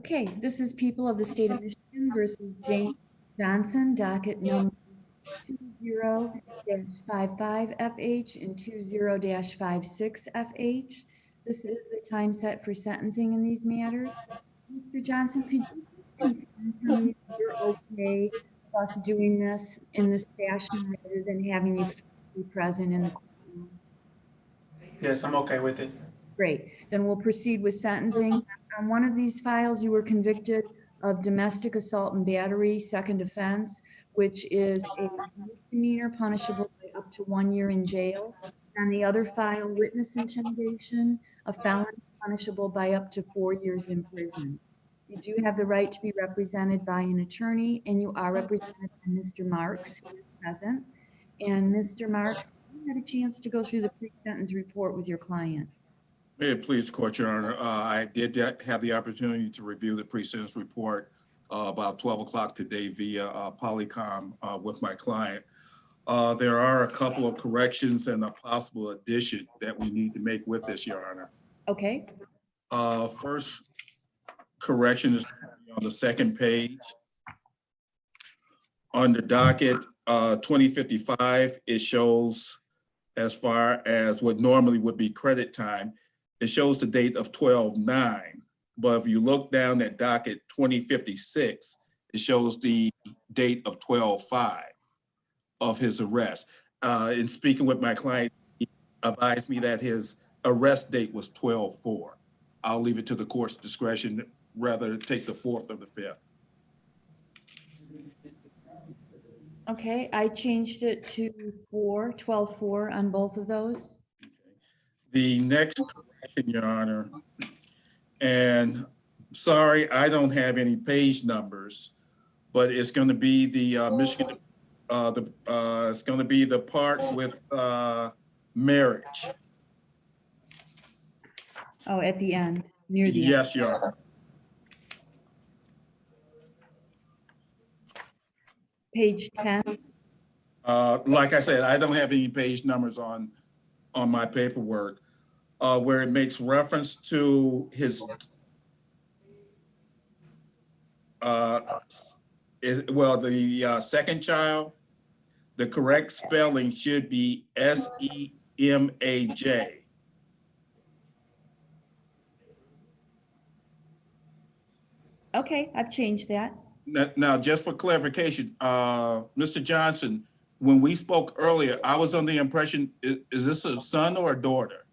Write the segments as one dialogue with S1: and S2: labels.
S1: Okay, this is People of the State of Michigan versus James Johnson, docket number 20-55FH and 20-56FH. This is the time set for sentencing in these matters. Mr. Johnson, could you confirm for me that you're okay with us doing this in this fashion rather than having you be present in the courtroom?
S2: Yes, I'm okay with it.
S1: Great. Then we'll proceed with sentencing. On one of these files, you were convicted of domestic assault and battery, second offense, which is a misdemeanor punishable by up to 1 year in jail. On the other file, witness intimidation, a felony punishable by up to 4 years in prison. You do have the right to be represented by an attorney, and you are represented by Mr. Marks, who is present. And Mr. Marks, you had a chance to go through the pre-sentence report with your client.
S3: May it please the court, Your Honor. I did have the opportunity to review the pre-sentence report about 12 o'clock today via Polycom with my client. There are a couple of corrections and a possible addition that we need to make with this, Your Honor.
S1: Okay.
S3: First correction is on the second page. On the docket 2055, it shows as far as what normally would be credit time, it shows the date of 12/9, but if you look down at docket 2056, it shows the date of 12/5 of his arrest. In speaking with my client, he advised me that his arrest date was 12/4. I'll leave it to the court's discretion, rather take the 4th or the 5th.
S1: Okay, I changed it to 12/4 on both of those.
S3: The next correction, Your Honor, and sorry, I don't have any page numbers, but it's going to be the Michigan, it's going to be the part with marriage.
S1: Oh, at the end, near the end.
S3: Yes, Your Honor.
S1: Page 10.
S3: Like I said, I don't have any page numbers on my paperwork. Where it makes reference to his, the second child, the correct spelling should be Semaj.
S1: Okay, I've changed that.
S3: Now, just for clarification, Mr. Johnson, when we spoke earlier, I was under the impression, is this a son or a daughter?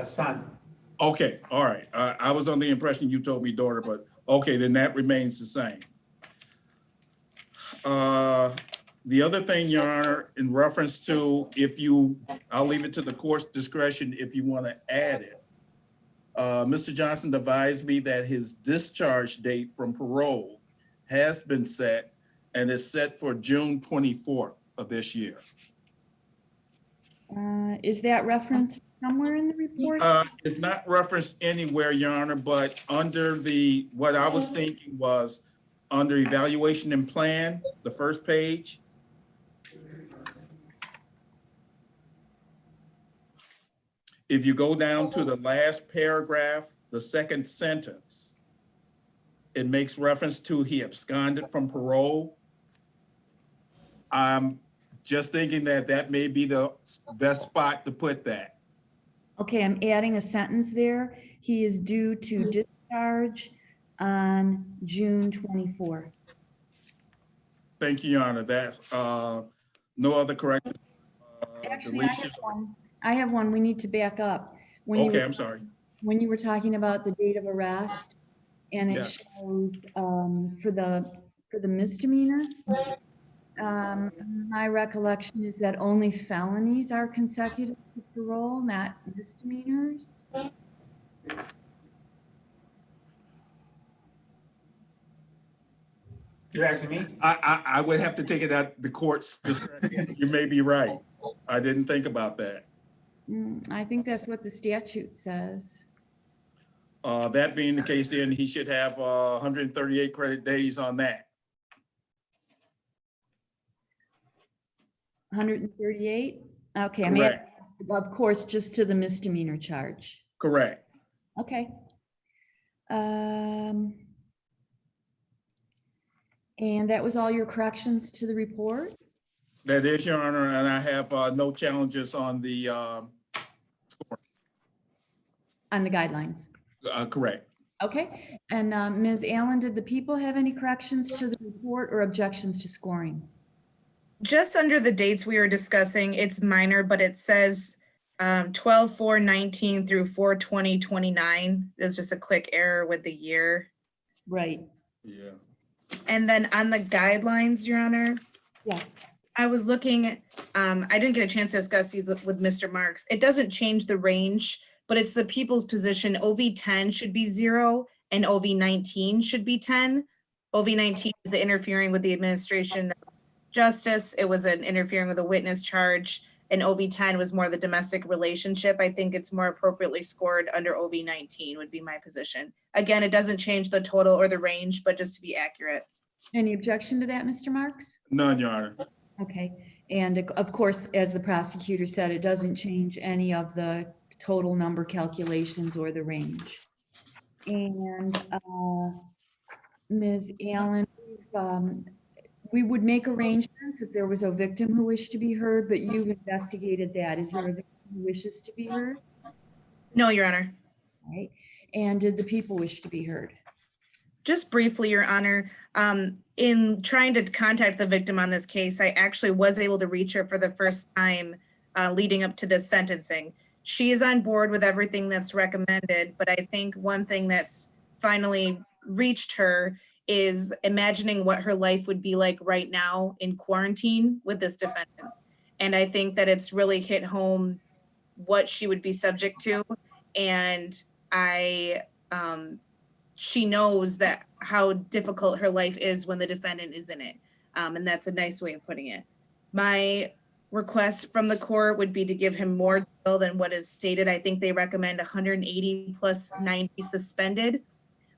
S2: Son.
S3: Okay, all right. I was under the impression you told me daughter, but okay, then that remains the same. The other thing, Your Honor, in reference to I'll leave it to the court's discretion if you want to add it. Mr. Johnson advised me that his discharge date from parole has been set and is set for June 24th of this year.
S1: Is that referenced somewhere in the report?
S3: It's not referenced anywhere, Your Honor, but under what I was thinking was under evaluation and plan, the first page. If you go down to the last paragraph, the second sentence, it makes reference to he absconded from parole. I'm just thinking that may be the best spot to put that.
S1: Okay, I'm adding a sentence there. He is due to discharge on June 24th.
S3: Thank you, Your Honor. That no other corrections.
S1: Actually, I have one. We need to back up.
S3: I'm sorry.
S1: When you were talking about the date of arrest, and it shows for the misdemeanor. My recollection is that only felonies are consecutive to parole, not misdemeanors.
S2: You're asking me?
S3: I would have to take it at the court's discretion. You may be right. I didn't think about that.
S1: I think that's what the statute says.
S3: That being the case, then he should have 138 credit days on that.
S1: 138? Okay, I
S3: Correct.
S1: mean, of course, just to the misdemeanor charge.
S3: Correct.
S1: Okay. And that was all your corrections to the report?
S3: That is, Your Honor, and I have no challenges on the,
S1: On the guidelines?
S3: correct.
S1: Okay, and Ms. Allen, did the people have any corrections to the report or objections to scoring?
S4: Just under the dates we were discussing, it's minor, but it says 12/4/19 through 4/20/29. There's just a quick error with the year.
S1: Right,
S3: Yeah.
S4: And then on the guidelines, Your Honor,
S1: yes.
S4: I was looking, I didn't get a chance to discuss these with Mr. Marks. It doesn't change the range, but it's the people's position. OV10 should be 0 and OV19 should be 10. OV19 is the interfering with the administration of justice. It was an interfering with a witness charge, and OV10 was more the domestic relationship. I think it's more appropriately scored under OV19 would be my position. Again, it doesn't change the total or the range, but just to be accurate.
S1: Any objection to that, Mr. Marks?
S3: None, Your Honor.
S1: Okay, and of course, as the prosecutor said, it doesn't change any of the total number calculations or the range. And Ms. Allen, we would make arrangements if there was a victim who wished to be heard, but you've investigated that. Is there a victim who wishes to be heard?
S4: No, Your Honor.
S1: All right, and did the people wish to be heard?
S4: Just briefly, Your Honor, in trying to contact the victim on this case, I actually was able to reach her for the first time leading up to this sentencing. She is on board with everything that's recommended, but I think one thing that's finally reached her is imagining what her life would be like right now in quarantine with this defendant. And I think that it's really hit home what she would be subject to. And she knows that how difficult her life is when the defendant is in it. And that's a nice way of putting it. My request from the court would be to give him more bail than what is stated. I think they recommend 180 plus 90 suspended.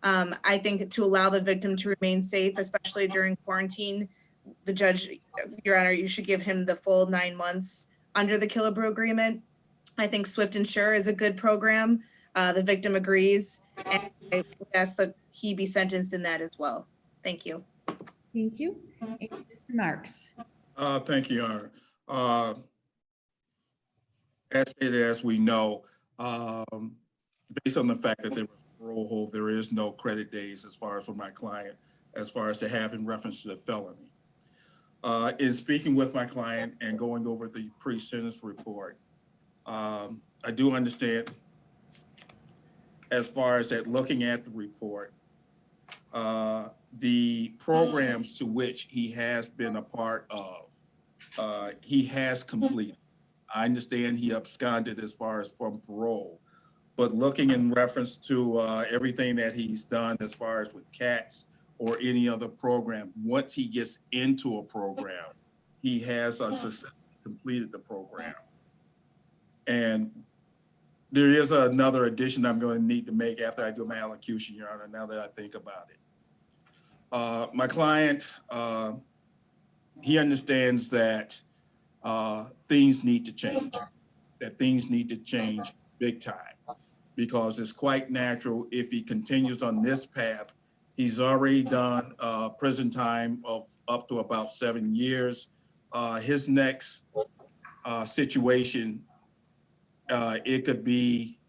S4: I think to allow the victim to remain safe, especially during quarantine, the judge, Your Honor, you should give him the full 9 months under the Killebrew agreement. I think Swift and Sure is a good program. The victim agrees, and I would ask that he be sentenced in that as well. Thank you.
S1: Thank you. And Mr. Marks?
S3: Thank you, Your Honor. As stated, as we know, based on the fact that there was parole hold, there is no credit days as far as for my client, as far as to have in reference to the felony. In speaking with my client and going over the pre-sentence report, I do understand as far as that looking at the report, the programs to which he has been a part of, he has completed. I understand he absconded as far as from parole, but looking in reference to everything that he's done as far as with CATS or any other program, once he gets into a program, he has successfully completed the program. And there is another addition I'm going to need to make after I do my allocution, Your Honor, now that I think about it. My client, he understands that things need to change, that things need to change big time, because it's quite natural if he continues on this path. He's already done prison time of up to about 7 years. His next situation, it could be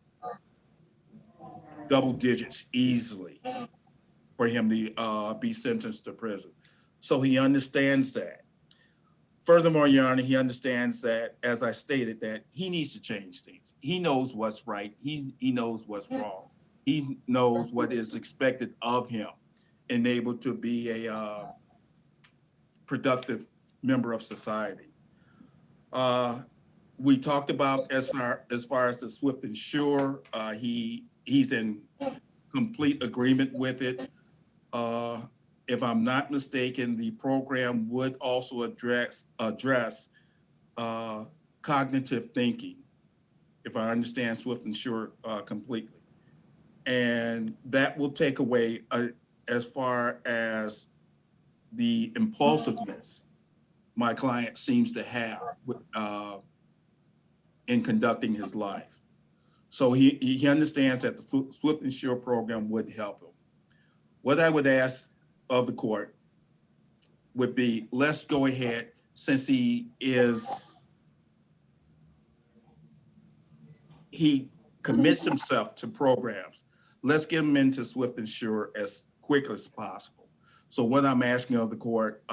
S3: double digits easily for him to be sentenced to prison. So he understands that. Furthermore, Your Honor, he understands that, as I stated, that he needs to change things. He knows what's right. He knows what's wrong. He knows what is expected of him and able to be a productive member of society. We talked about as far as the Swift and Sure, he's in complete agreement with it. If I'm not mistaken, the program would also address cognitive thinking, if I understand Swift and Sure completely. And that will take away as far as the impulsiveness my client seems to have in conducting his life. So he understands that the Swift and Sure program would help him. What I would ask of the court would be, let's go ahead, since he commits himself to programs, let's get him into Swift and Sure as quickly as possible. So what I'm asking of the court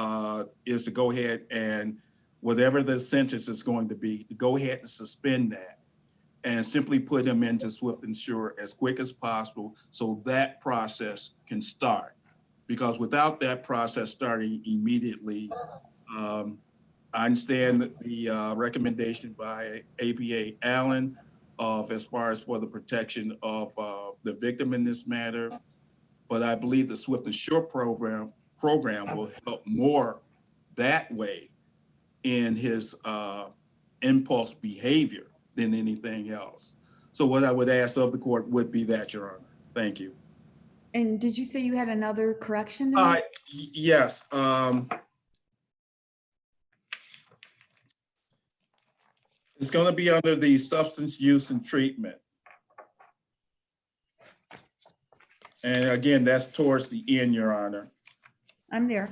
S3: is to go ahead and whatever the sentence is going to be, to go ahead and suspend that and simply put him into Swift and Sure as quick as possible so that process can start. Because without that process starting immediately, I understand the recommendation by APA Allen of as far as for the protection of the victim in this matter, but I believe the Swift and Sure program will help more that way in his impulse behavior than anything else. So what I would ask of the court would be that, Your Honor. Thank you.
S1: And did you say you had another correction to make?
S3: Yes. It's going to be under the substance use and treatment. And again, that's towards the end, Your Honor.
S1: I'm there.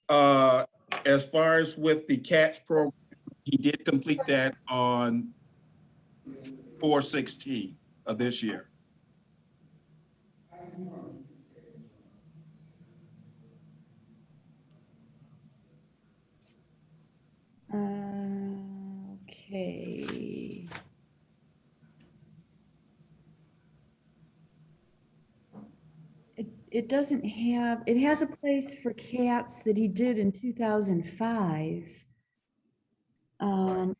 S3: As far as with the CATS program, he did complete that on 4/16 of this year.
S1: Okay. It doesn't have, it has a place for cats that he did in 2005.
S3: And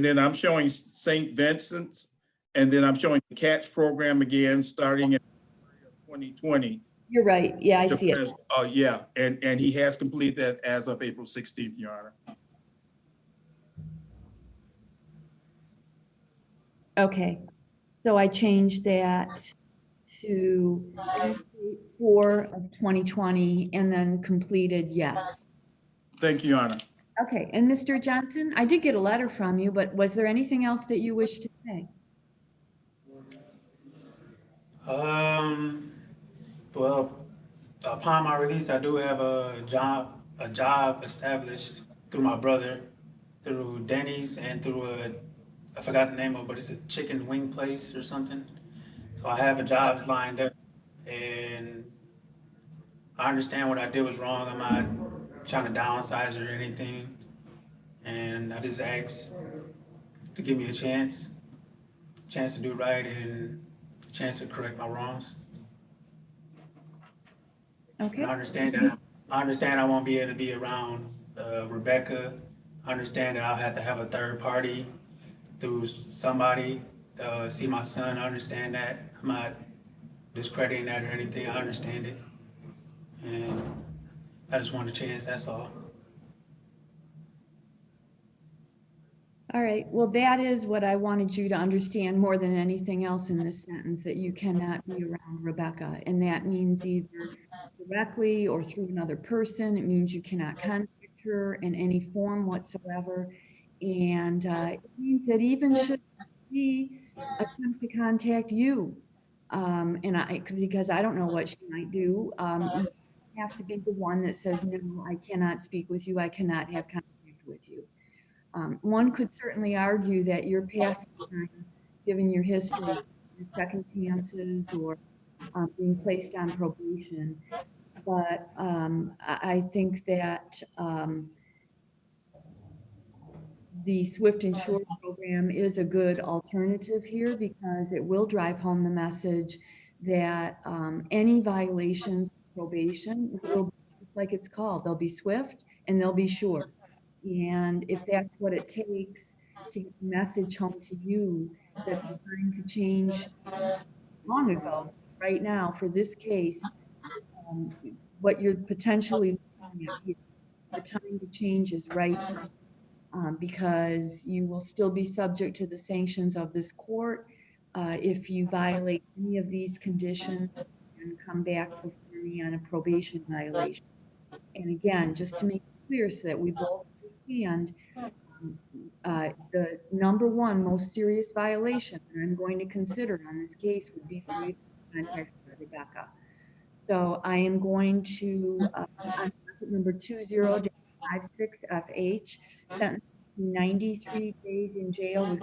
S3: then I'm showing St. Vincent's, and then I'm showing the CATS program again, starting in 2020.
S1: You're right. Yeah, I see it.
S3: Yeah, and he has completed that as of April 16th, Your Honor.
S1: Okay, so I changed that to 4 of 2020 and then completed, yes.
S3: Thank you, Your Honor.
S1: Okay, and Mr. Johnson, I did get a letter from you, but was there anything else that you wish to say?
S2: Well, upon my release, I do have a job established through my brother, through Denny's and through I forgot the name of it, but it's a chicken wing place or something. So I have a job lined up, and I understand what I did was wrong. I'm not trying to downsize or anything. And I just asked to give me a chance to do right and a chance to correct my wrongs.
S1: Okay.
S2: And I understand I won't be able to be around Rebecca. I understand that I'll have to have a third party through somebody see my son. I understand that. I'm not discrediting that or anything. I understand it. And I just want a chance, that's all.
S1: All right, well, that is what I wanted you to understand more than anything else in this sentence, that you cannot be around Rebecca. And that means either directly or through another person. It means you cannot contact her in any form whatsoever. And it means that even should he attempt to contact you, because I don't know what she might do, you have to be the one that says, no, I cannot speak with you. I cannot have contact with you. One could certainly argue that your past time, given your history, second chances or being placed on probation, but I think that the Swift and Short program is a good alternative here because it will drive home the message that any violations of probation will be like it's called. They'll be swift and they'll be short. And if that's what it takes to get the message home to you that the time to change long ago, right now, for this case, what you're potentially looking at here, the time to change is right now, because you will still be subject to the sanctions of this court if you violate any of these conditions and come back before me on a probation violation. And again, just to make it clear so that we both understand, The number one most serious violation that I'm going to consider on this case would be for you to contact Rebecca. So I am going to, on docket number 20-56FH, sentence to 93 days in jail with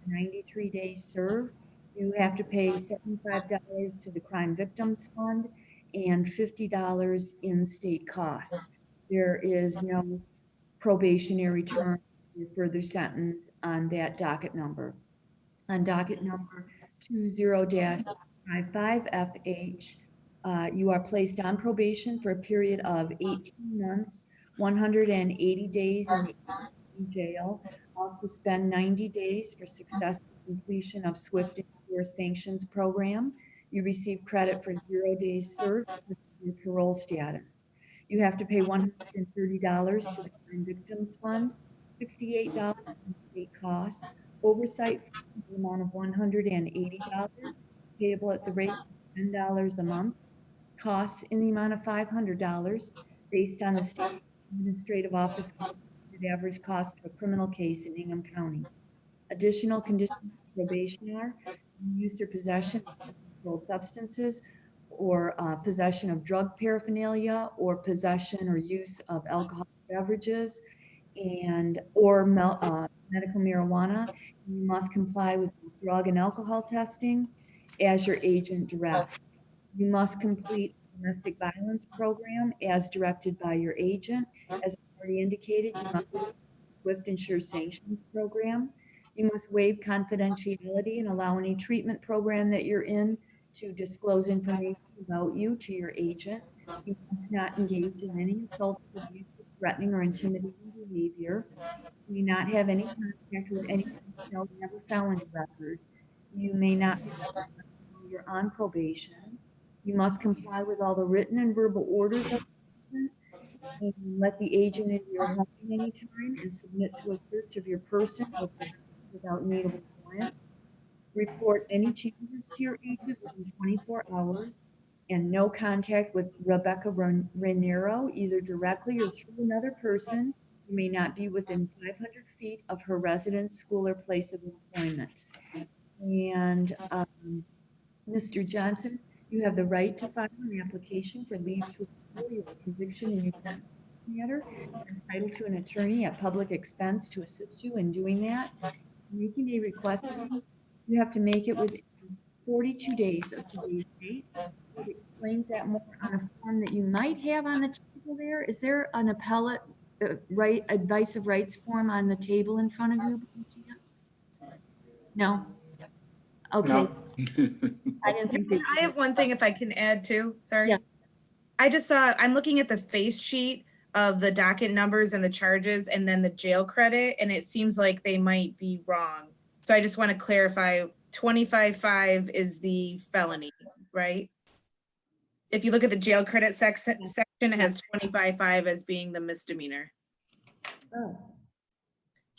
S1: 93 days served. You have to pay $75 to the Crime Victims Fund and $50 in state costs. There is no probationary term or further sentence on that docket number. On docket number 20-55FH, you are placed on probation for a period of 18 months, 180 days in jail. Also spend 90 days for successful completion of SWIFT and SURE sanctions program. You receive credit for 0 days served with your parole status. You have to pay $130 to the Crime Victims Fund, $68 in state costs, oversight fee in the amount of $180 payable at the rate of $10 a month, costs in the amount of $500 based on the state administrative office average cost of a criminal case in Ingham County. Additional conditions of probation are use or possession of controlled substances, or possession of drug paraphernalia, or possession or use of alcoholic beverages, and or medical marijuana. You must comply with drug and alcohol testing as your agent directs. You must complete a domestic violence program as directed by your agent. As already indicated, you must SWIFT and SURE sanctions program. You must waive confidentiality and allow any treatment program that you're in to disclose information about you to your agent. You must not engage in any assault, abuse, threatening, or intimidating behavior. You may not have any contact with any detailed never felony record. You may not be while you're on probation. You must comply with all the written and verbal orders of the and let the agent into your home at any time and submit to a search of your person without need of a warrant. Report any changes to your agent within 24 hours, and no contact with Rebecca Raniero, either directly or through another person. You may not be within 500 feet of her residence, school, or place of employment. And Mr. Johnson, you have the right to file an application for leave to appeal your conviction in your matter. You're entitled to an attorney at public expense to assist you in doing that. Making a request, you have to make it within 42 days of today's date. It explains that more on a form that you might have on the table there. Is there an appellate advice of rights form on the table in front of you? No? Okay.
S2: No.
S1: I didn't think they
S4: I have one thing if I can add too, sorry.
S1: Yeah.
S4: I just saw, I'm looking at the face sheet of the docket numbers and the charges and then the jail credit, and it seems like they might be wrong. So I just want to clarify, 25.5 is the felony, right? If you look at the jail credit section, it has 25.5 as being the misdemeanor.
S1: Oh,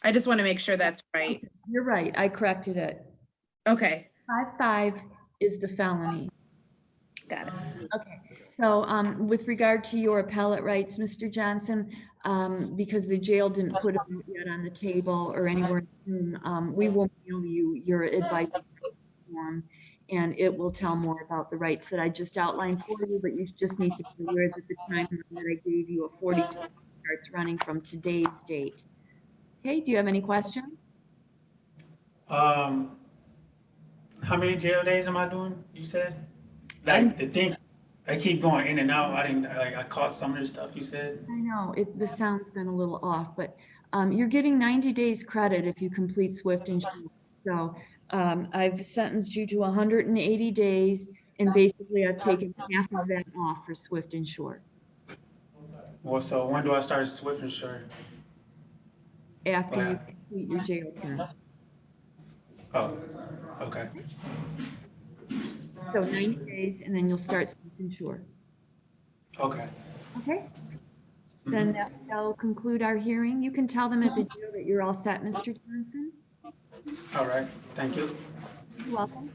S4: I just want to make sure that's right.
S1: you're right. I corrected it.
S4: Okay,
S1: 5.5 is the felony.
S4: got it.
S1: Okay, so with regard to your appellate rights, Mr. Johnson, because the jail didn't put it yet on the table or anywhere, we will mail you your advice form, and it will tell more about the rights that I just outlined for you, but you just need to be aware that the time that I gave you of 42 starts running from today's date. Okay, do you have any questions?
S2: How many jail days am I doing, you said? Like, the thing, I keep going in and out. I caught some of the stuff you said.
S1: I know, the sound's been a little off, but you're getting 90 days credit if you complete SWIFT and SURE. So I've sentenced you to 180 days, and basically I've taken half of that off for SWIFT and SURE.
S2: Well, so when do I start SWIFT and SURE?
S1: After you
S2: Wow.
S1: complete your jail term.
S2: Oh, okay.
S1: So 90 days, and then you'll start SWIFT and SURE.
S2: Okay.
S1: Okay? Then that'll conclude our hearing. You can tell them at the jail that you're all set, Mr. Johnson.
S2: All right. Thank you.
S1: You're welcome.